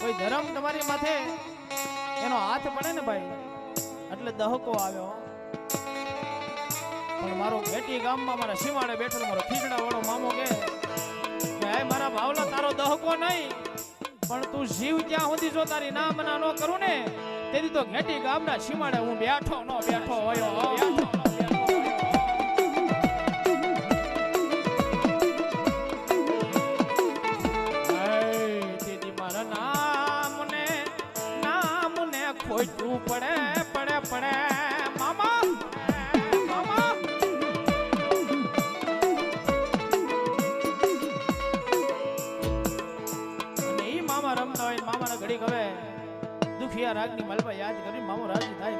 કોઈ ધર્મ તમારી માથે એનો હાથ પડે ને ભાઈ એટલે દહકો આવ્યો. પણ મારો ઘેટી ગામમાં મારા સીમાડે બેઠેલો મારો ખીચડા વાળો મામો કે હે મારા ભાવલા તારો દહકો નહીં, પણ તું જીવ જ્યાં સુધી જો તારી ના મના ન કરું ને તેથી તો ઘેટી ગામના સીમાડે હું બેઠો હોયો. ખોટું પડે મામા મામા અને ઈ મામા રમતા હોય મામાના ઘડીક હવે દુખિયા રાગની મલબા યાદ કરી મામો રાજી થાય.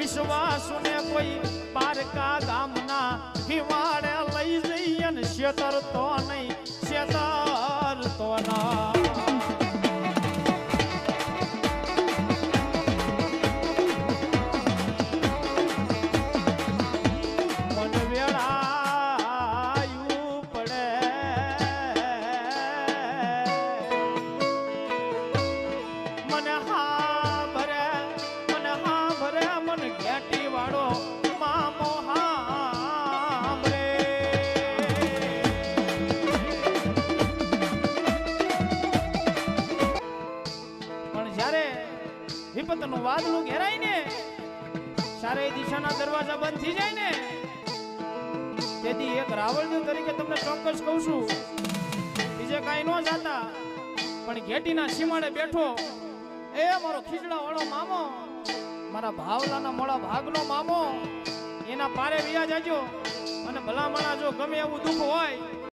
વિશ્વાસને કોઈ પારકા ગામના હિવાડે લઈ જઈએ ને શેતરતો નહીં શેતરતો ના. વિપતનું વાદળું ઘેરાય ને ચારે દિશાના દરવાજા બંધ થઈ જાય ને તેથી એક રાવળદેવ તરીકે તમને ચોક્કસ કહું છું બીજે કાંઈ ન જાતા પણ ઘેટીના સીમાડે બેઠો એ મારો ખીચડા વાળો મામો મારા ભાવલાના મોડા ભાગનો મામો એના પારે વિયા જાજો અને ભલામણા જો ગમે એવું દુઃખ હોય